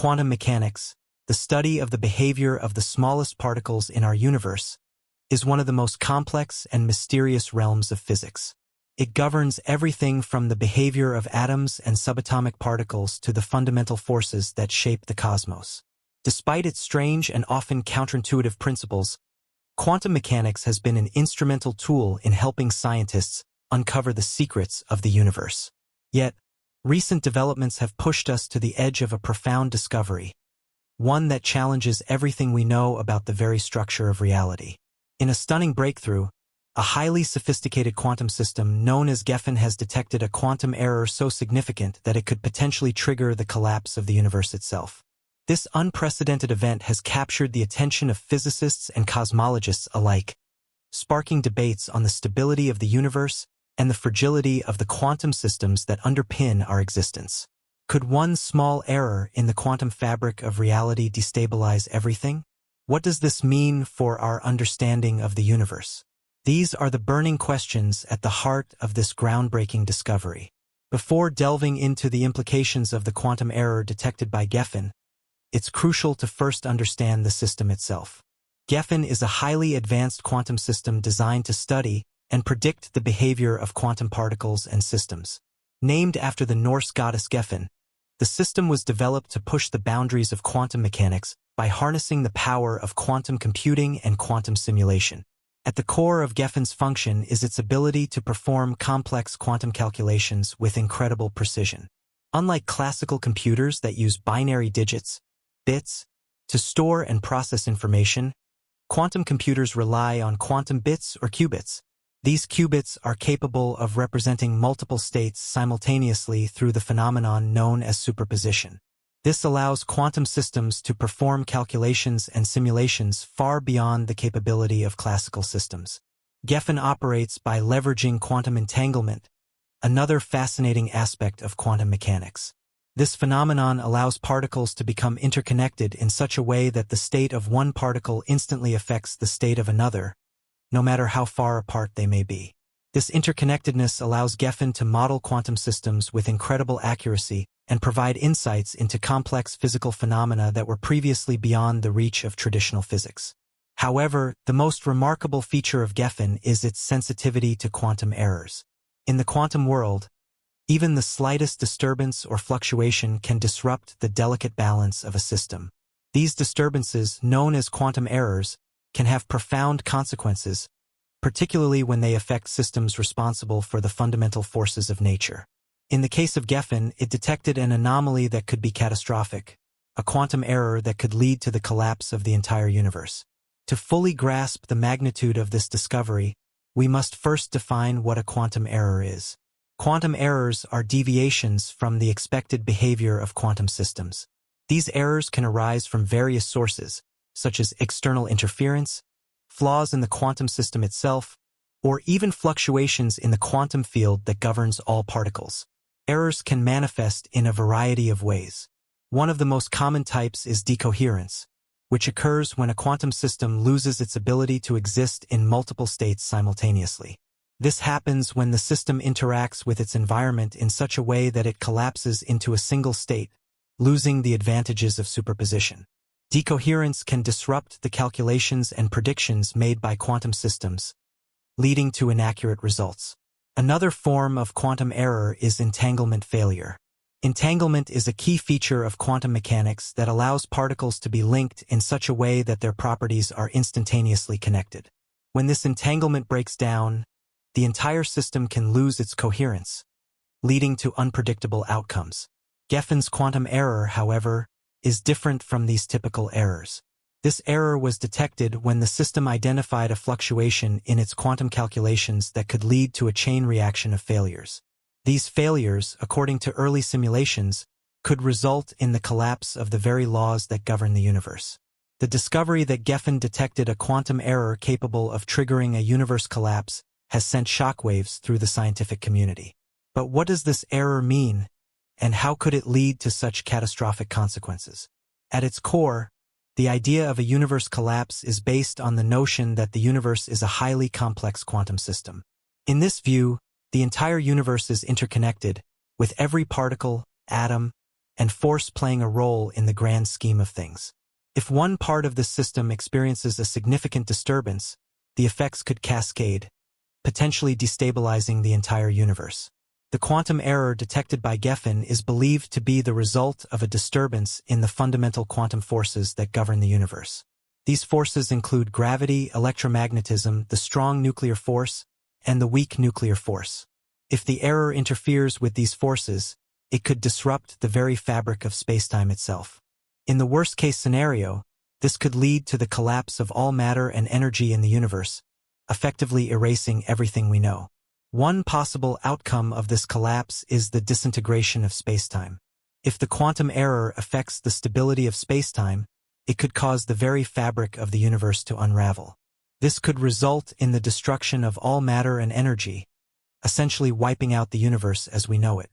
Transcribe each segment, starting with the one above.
Quantum mechanics, the study of the behavior of the smallest particles in our universe, is one of the most complex and mysterious realms of physics. It governs everything from the behavior of atoms and subatomic particles to the fundamental forces that shape the cosmos. Despite its strange and often counterintuitive principles, quantum mechanics has been an instrumental tool in helping scientists uncover the secrets of the universe. Yet, recent developments have pushed us to the edge of a profound discovery, one that challenges everything we know about the very structure of reality. In a stunning breakthrough, a highly sophisticated quantum system known as Gefion has detected a quantum error so significant that it could potentially trigger the collapse of the universe itself. This unprecedented event has captured the attention of physicists and cosmologists alike, sparking debates on the stability of the universe and the fragility of the quantum systems that underpin our existence. Could one small error in the quantum fabric of reality destabilize everything? What does this mean for our understanding of the universe? These are the burning questions at the heart of this groundbreaking discovery. Before delving into the implications of the quantum error detected by Gefion, it's crucial to first understand the system itself. Gefion is a highly advanced quantum system designed to study and predict the behavior of quantum particles and systems. Named after the Norse goddess Gefion, the system was developed to push the boundaries of quantum mechanics by harnessing the power of quantum computing and quantum simulation. At the core of Gefion's function is its ability to perform complex quantum calculations with incredible precision. Unlike classical computers that use binary digits, bits, to store and process information, quantum computers rely on quantum bits or qubits. These qubits are capable of representing multiple states simultaneously through the phenomenon known as superposition. This allows quantum systems to perform calculations and simulations far beyond the capability of classical systems. Gefion operates by leveraging quantum entanglement, another fascinating aspect of quantum mechanics. This phenomenon allows particles to become interconnected in such a way that the state of one particle instantly affects the state of another, no matter how far apart they may be. This interconnectedness allows Gefion to model quantum systems with incredible accuracy and provide insights into complex physical phenomena that were previously beyond the reach of traditional physics. However, the most remarkable feature of Gefion is its sensitivity to quantum errors. In the quantum world, even the slightest disturbance or fluctuation can disrupt the delicate balance of a system. These disturbances, known as quantum errors, can have profound consequences, particularly when they affect systems responsible for the fundamental forces of nature. In the case of Gefion, it detected an anomaly that could be catastrophic, a quantum error that could lead to the collapse of the entire universe. To fully grasp the magnitude of this discovery, we must first define what a quantum error is. Quantum errors are deviations from the expected behavior of quantum systems. These errors can arise from various sources, such as external interference, flaws in the quantum system itself, or even fluctuations in the quantum field that governs all particles. Errors can manifest in a variety of ways. One of the most common types is decoherence, which occurs when a quantum system loses its ability to exist in multiple states simultaneously. This happens when the system interacts with its environment in such a way that it collapses into a single state, losing the advantages of superposition. Decoherence can disrupt the calculations and predictions made by quantum systems, leading to inaccurate results. Another form of quantum error is entanglement failure. Entanglement is a key feature of quantum mechanics that allows particles to be linked in such a way that their properties are instantaneously connected. When this entanglement breaks down, the entire system can lose its coherence, leading to unpredictable outcomes. Gefion's quantum error, however, is different from these typical errors. This error was detected when the system identified a fluctuation in its quantum calculations that could lead to a chain reaction of failures. These failures, according to early simulations, could result in the collapse of the very laws that govern the universe. The discovery that Gefion detected a quantum error capable of triggering a universe collapse has sent shockwaves through the scientific community. But what does this error mean, and how could it lead to such catastrophic consequences? At its core, the idea of a universe collapse is based on the notion that the universe is a highly complex quantum system. In this view, the entire universe is interconnected, with every particle, atom, and force playing a role in the grand scheme of things. If one part of the system experiences a significant disturbance, the effects could cascade, potentially destabilizing the entire universe. The quantum error detected by Gefion is believed to be the result of a disturbance in the fundamental quantum forces that govern the universe. These forces include gravity, electromagnetism, the strong nuclear force, and the weak nuclear force. If the error interferes with these forces, it could disrupt the very fabric of spacetime itself. In the worst-case scenario, this could lead to the collapse of all matter and energy in the universe, effectively erasing everything we know. One possible outcome of this collapse is the disintegration of spacetime. If the quantum error affects the stability of spacetime, it could cause the very fabric of the universe to unravel. This could result in the destruction of all matter and energy, essentially wiping out the universe as we know it.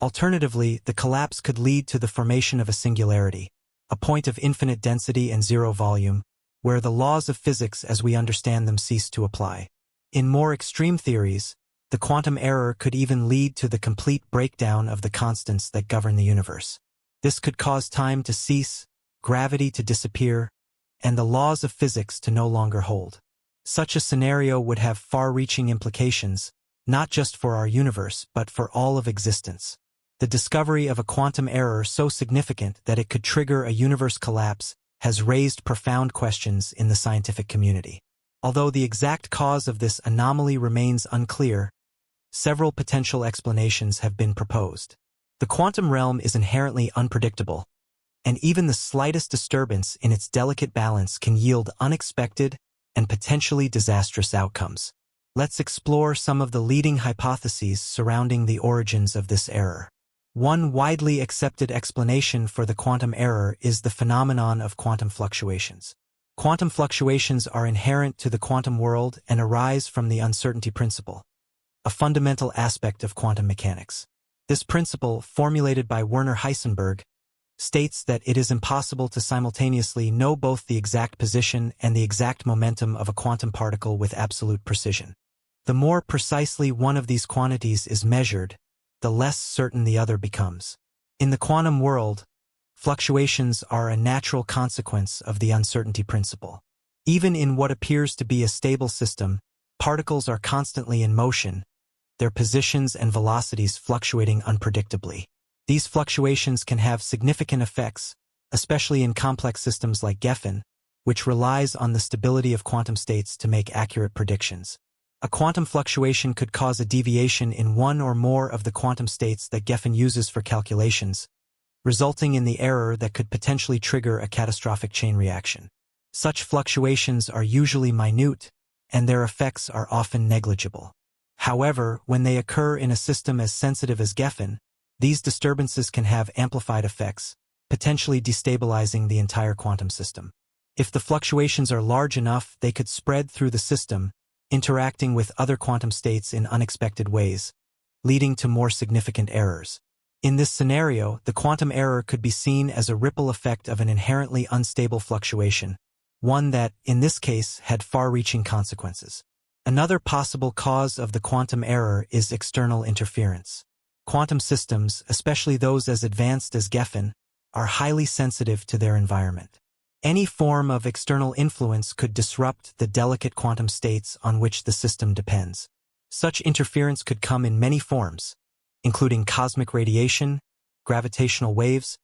Alternatively, the collapse could lead to the formation of a singularity, a point of infinite density and zero volume, where the laws of physics as we understand them cease to apply. In more extreme theories, the quantum error could even lead to the complete breakdown of the constants that govern the universe. This could cause time to cease, gravity to disappear, and the laws of physics to no longer hold. Such a scenario would have far-reaching implications, not just for our universe but for all of existence. The discovery of a quantum error so significant that it could trigger a universe collapse has raised profound questions in the scientific community. Although the exact cause of this anomaly remains unclear, several potential explanations have been proposed. The quantum realm is inherently unpredictable, and even the slightest disturbance in its delicate balance can yield unexpected and potentially disastrous outcomes. Let's explore some of the leading hypotheses surrounding the origins of this error. One widely accepted explanation for the quantum error is the phenomenon of quantum fluctuations. Quantum fluctuations are inherent to the quantum world and arise from the uncertainty principle, a fundamental aspect of quantum mechanics. This principle, formulated by Werner Heisenberg, states that it is impossible to simultaneously know both the exact position and the exact momentum of a quantum particle with absolute precision. The more precisely one of these quantities is measured, the less certain the other becomes. In the quantum world, fluctuations are a natural consequence of the uncertainty principle. Even in what appears to be a stable system, particles are constantly in motion, their positions and velocities fluctuating unpredictably. These fluctuations can have significant effects, especially in complex systems like Gefion, which relies on the stability of quantum states to make accurate predictions. A quantum fluctuation could cause a deviation in one or more of the quantum states that Gefion uses for calculations, resulting in the error that could potentially trigger a catastrophic chain reaction. Such fluctuations are usually minute, and their effects are often negligible. However, when they occur in a system as sensitive as Gefion, these disturbances can have amplified effects, potentially destabilizing the entire quantum system. If the fluctuations are large enough, they could spread through the system, interacting with other quantum states in unexpected ways, leading to more significant errors. In this scenario, the quantum error could be seen as a ripple effect of an inherently unstable fluctuation, one that, in this case, had far-reaching consequences. Another possible cause of the quantum error is external interference. Quantum systems, especially those as advanced as Gefion, are highly sensitive to their environment. Any form of external influence could disrupt the delicate quantum states on which the system depends. Such interference could come in many forms, including cosmic radiation, gravitational waves,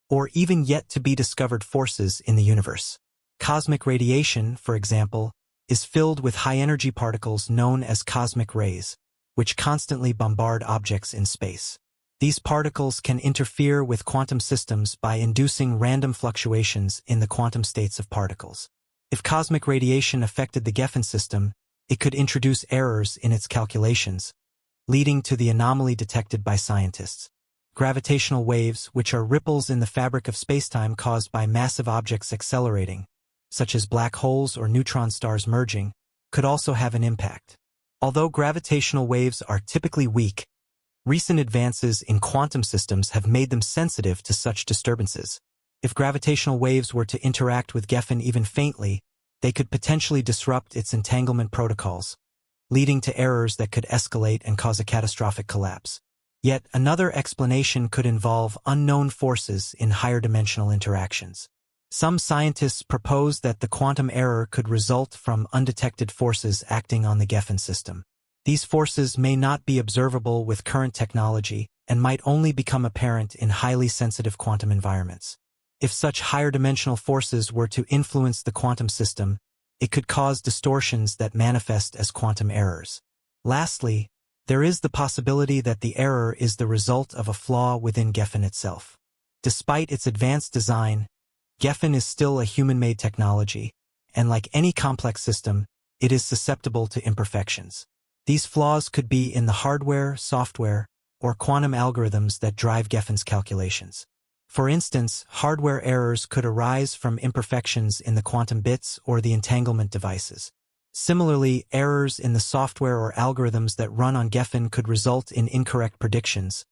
or even yet-to-be-discovered forces in the universe. Cosmic radiation, for example, is filled with high-energy particles known as cosmic rays, which constantly bombard objects in space. These particles can interfere with quantum systems by inducing random fluctuations in the quantum states of particles. If cosmic radiation affected the Gefion system, it could introduce errors in its calculations, leading to the anomaly detected by scientists. Gravitational waves, which are ripples in the fabric of spacetime caused by massive objects accelerating, such as black holes or neutron stars merging, could also have an impact. Although gravitational waves are typically weak, recent advances in quantum systems have made them sensitive to such disturbances. If gravitational waves were to interact with Gefion even faintly, they could potentially disrupt its entanglement protocols, leading to errors that could escalate and cause a catastrophic collapse. Yet another explanation could involve unknown forces in higher dimensional interactions. Some scientists propose that the quantum error could result from undetected forces acting on the Gefion system. These forces may not be observable with current technology and might only become apparent in highly sensitive quantum environments. If such higher dimensional forces were to influence the quantum system, it could cause distortions that manifest as quantum errors. Lastly, there is the possibility that the error is the result of a flaw within Gefion itself. Despite its advanced design, Gefion is still a human-made technology, and like any complex system, it is susceptible to imperfections. These flaws could be in the hardware, software, or quantum algorithms that drive Gefion's calculations. For instance, hardware errors could arise from imperfections in the quantum bits or the entanglement devices. Similarly, errors in the software or algorithms that run on Gefion could result in incorrect predictions,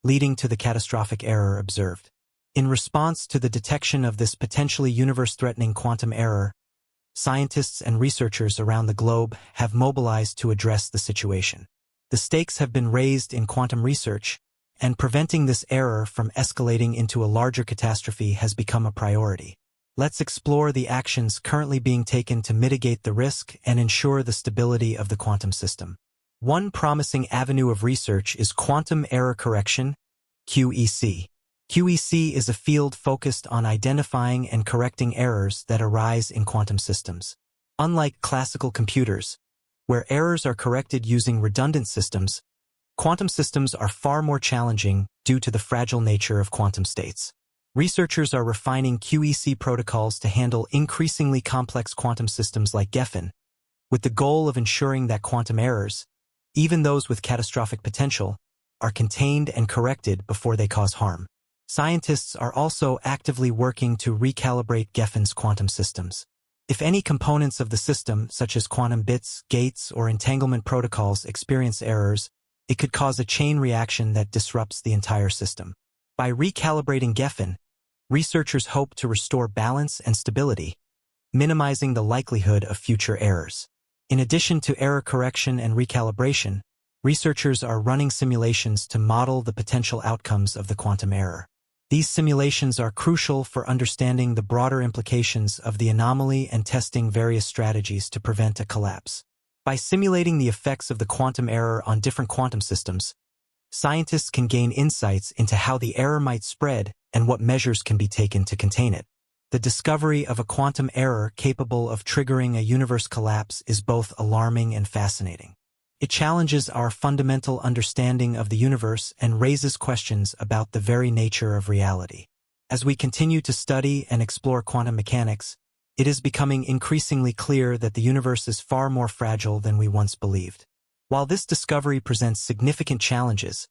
leading to the catastrophic error observed. In response to the detection of this potentially universe-threatening quantum error, scientists and researchers around the globe have mobilized to address the situation. The stakes have been raised in quantum research, and preventing this error from escalating into a larger catastrophe has become a priority. Let's explore the actions currently being taken to mitigate the risk and ensure the stability of the quantum system. One promising avenue of research is quantum error correction, QEC. QEC is a field focused on identifying and correcting errors that arise in quantum systems. Unlike classical computers, where errors are corrected using redundant systems, quantum systems are far more challenging due to the fragile nature of quantum states. Researchers are refining QEC protocols to handle increasingly complex quantum systems like Gefion, with the goal of ensuring that quantum errors, even those with catastrophic potential, are contained and corrected before they cause harm. Scientists are also actively working to recalibrate Gefion's quantum systems. If any components of the system, such as quantum bits, gates, or entanglement protocols, experience errors, it could cause a chain reaction that disrupts the entire system. By recalibrating Gefion, researchers hope to restore balance and stability, minimizing the likelihood of future errors. In addition to error correction and recalibration, researchers are running simulations to model the potential outcomes of the quantum error. These simulations are crucial for understanding the broader implications of the anomaly and testing various strategies to prevent a collapse. By simulating the effects of the quantum error on different quantum systems, scientists can gain insights into how the error might spread and what measures can be taken to contain it. The discovery of a quantum error capable of triggering a universe collapse is both alarming and fascinating. It challenges our fundamental understanding of the universe and raises questions about the very nature of reality. As we continue to study and explore quantum mechanics, it is becoming increasingly clear that the universe is far more fragile than we once believed. While this discovery presents significant challenges,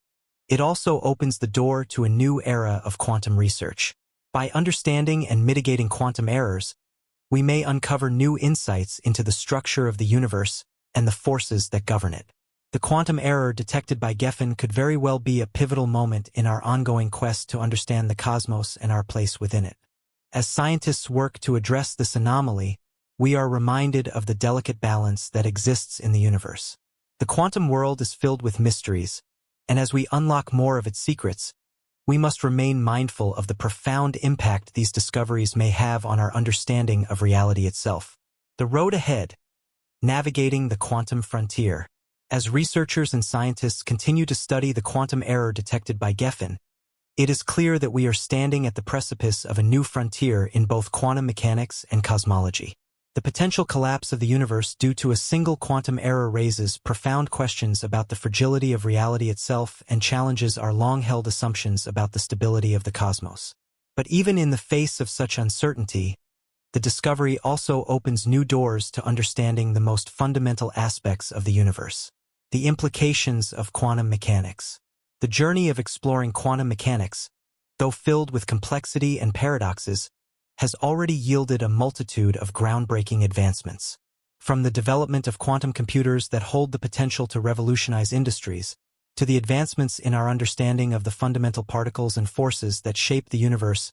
it also opens the door to a new era of quantum research. By understanding and mitigating quantum errors, we may uncover new insights into the structure of the universe and the forces that govern it. The quantum error detected by Gefion could very well be a pivotal moment in our ongoing quest to understand the cosmos and our place within it. As scientists work to address this anomaly, we are reminded of the delicate balance that exists in the universe. The quantum world is filled with mysteries, and as we unlock more of its secrets, we must remain mindful of the profound impact these discoveries may have on our understanding of reality itself. The road ahead, navigating the quantum frontier. As researchers and scientists continue to study the quantum error detected by Gefion, it is clear that we are standing at the precipice of a new frontier in both quantum mechanics and cosmology. The potential collapse of the universe due to a single quantum error raises profound questions about the fragility of reality itself and challenges our long-held assumptions about the stability of the cosmos. But even in the face of such uncertainty, the discovery also opens new doors to understanding the most fundamental aspects of the universe. The implications of quantum mechanics. The journey of exploring quantum mechanics, though filled with complexity and paradoxes, has already yielded a multitude of groundbreaking advancements. From the development of quantum computers that hold the potential to revolutionize industries, to the advancements in our understanding of the fundamental particles and forces that shape the universe,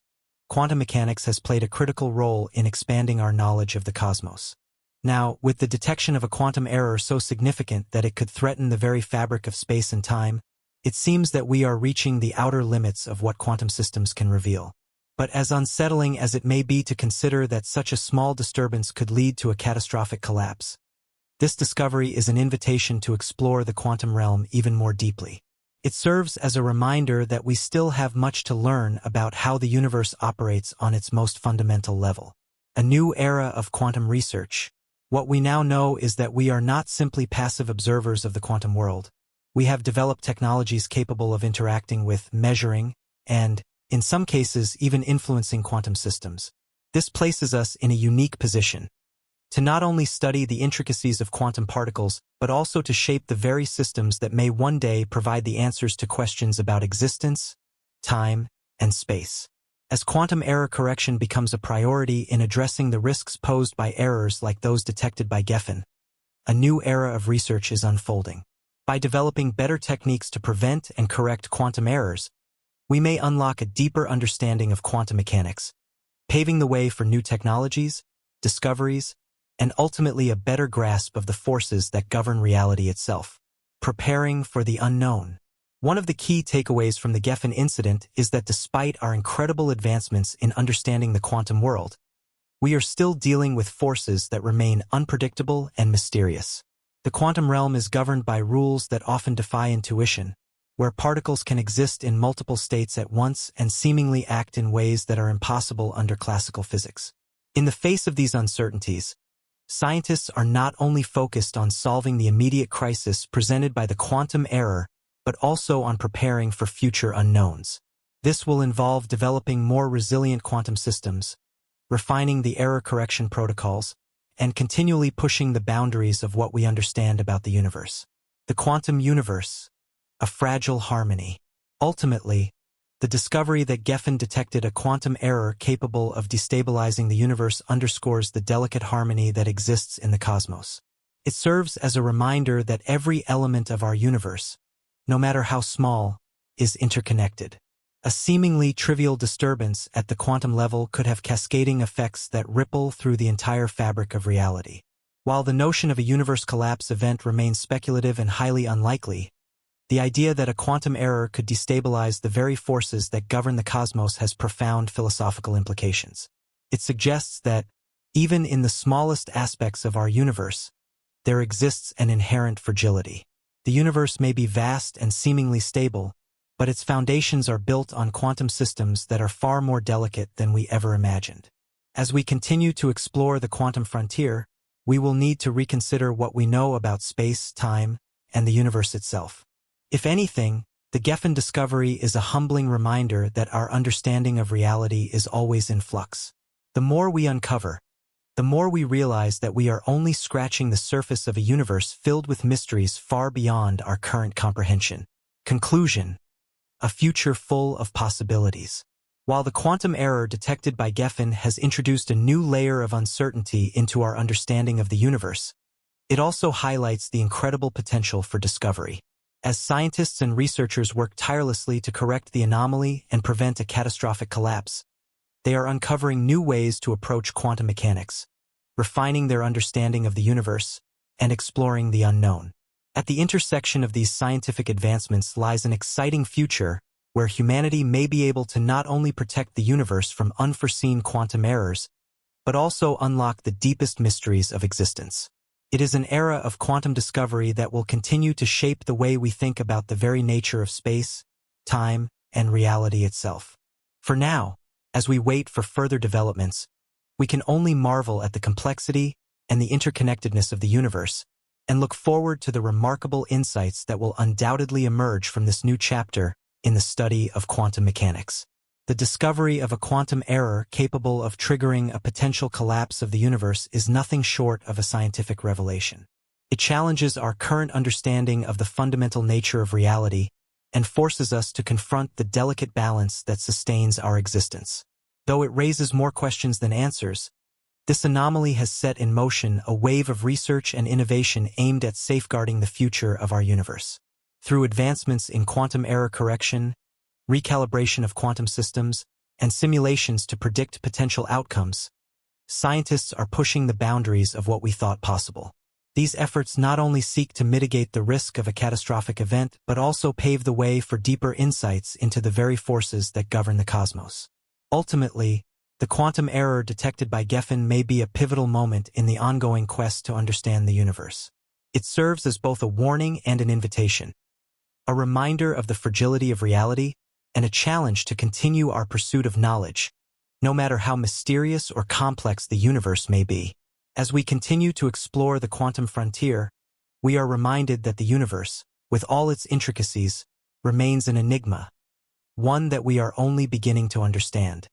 quantum mechanics has played a critical role in expanding our knowledge of the cosmos. Now, with the detection of a quantum error so significant that it could threaten the very fabric of space and time, It seems that we are reaching the outer limits of what quantum systems can reveal. But as unsettling as it may be to consider that such a small disturbance could lead to a catastrophic collapse, this discovery is an invitation to explore the quantum realm even more deeply. It serves as a reminder that we still have much to learn about how the universe operates on its most fundamental level. A new era of quantum research. What we now know is that we are not simply passive observers of the quantum world. We have developed technologies capable of interacting with, measuring, and, in some cases, even influencing quantum systems. This places us in a unique position to not only study the intricacies of quantum particles, but also to shape the very systems that may one day provide the answers to questions about existence, time, and space. As quantum error correction becomes a priority in addressing the risks posed by errors like those detected by Gefion, a new era of research is unfolding. By developing better techniques to prevent and correct quantum errors, we may unlock a deeper understanding of quantum mechanics, paving the way for new technologies, discoveries, and ultimately a better grasp of the forces that govern reality itself. Preparing for the unknown. One of the key takeaways from the Gefion incident is that despite our incredible advancements in understanding the quantum world, we are still dealing with forces that remain unpredictable and mysterious. The quantum realm is governed by rules that often defy intuition, where particles can exist in multiple states at once and seemingly act in ways that are impossible under classical physics. In the face of these uncertainties, scientists are not only focused on solving the immediate crisis presented by the quantum error, but also on preparing for future unknowns. This will involve developing more resilient quantum systems, refining the error correction protocols, and continually pushing the boundaries of what we understand about the universe. The quantum universe, a fragile harmony. Ultimately, the discovery that Gefion detected a quantum error capable of destabilizing the universe underscores the delicate harmony that exists in the cosmos. It serves as a reminder that every element of our universe, no matter how small, is interconnected. A seemingly trivial disturbance at the quantum level could have cascading effects that ripple through the entire fabric of reality. While the notion of a universe collapse event remains speculative and highly unlikely, the idea that a quantum error could destabilize the very forces that govern the cosmos has profound philosophical implications. It suggests that, even in the smallest aspects of our universe, there exists an inherent fragility. The universe may be vast and seemingly stable, but its foundations are built on quantum systems that are far more delicate than we ever imagined. As we continue to explore the quantum frontier, we will need to reconsider what we know about space, time, and the universe itself. If anything, the Gefion discovery is a humbling reminder that our understanding of reality is always in flux. The more we uncover, the more we realize that we are only scratching the surface of a universe filled with mysteries far beyond our current comprehension. Conclusion: a future full of possibilities. While the quantum error detected by Gefion has introduced a new layer of uncertainty into our understanding of the universe, it also highlights the incredible potential for discovery. As scientists and researchers work tirelessly to correct the anomaly and prevent a catastrophic collapse, they are uncovering new ways to approach quantum mechanics, refining their understanding of the universe, and exploring the unknown. At the intersection of these scientific advancements lies an exciting future where humanity may be able to not only protect the universe from unforeseen quantum errors, but also unlock the deepest mysteries of existence. It is an era of quantum discovery that will continue to shape the way we think about the very nature of space, time, and reality itself. For now, as we wait for further developments, we can only marvel at the complexity and the interconnectedness of the universe, and look forward to the remarkable insights that will undoubtedly emerge from this new chapter in the study of quantum mechanics. The discovery of a quantum error capable of triggering a potential collapse of the universe is nothing short of a scientific revelation. It challenges our current understanding of the fundamental nature of reality and forces us to confront the delicate balance that sustains our existence. Though it raises more questions than answers, this anomaly has set in motion a wave of research and innovation aimed at safeguarding the future of our universe. Through advancements in quantum error correction, recalibration of quantum systems, and simulations to predict potential outcomes, scientists are pushing the boundaries of what we thought possible. These efforts not only seek to mitigate the risk of a catastrophic event, but also pave the way for deeper insights into the very forces that govern the cosmos. Ultimately, the quantum error detected by Gefion may be a pivotal moment in the ongoing quest to understand the universe. It serves as both a warning and an invitation, a reminder of the fragility of reality, and a challenge to continue our pursuit of knowledge, no matter how mysterious or complex the universe may be. As we continue to explore the quantum frontier, we are reminded that the universe, with all its intricacies, remains an enigma, one that we are only beginning to understand.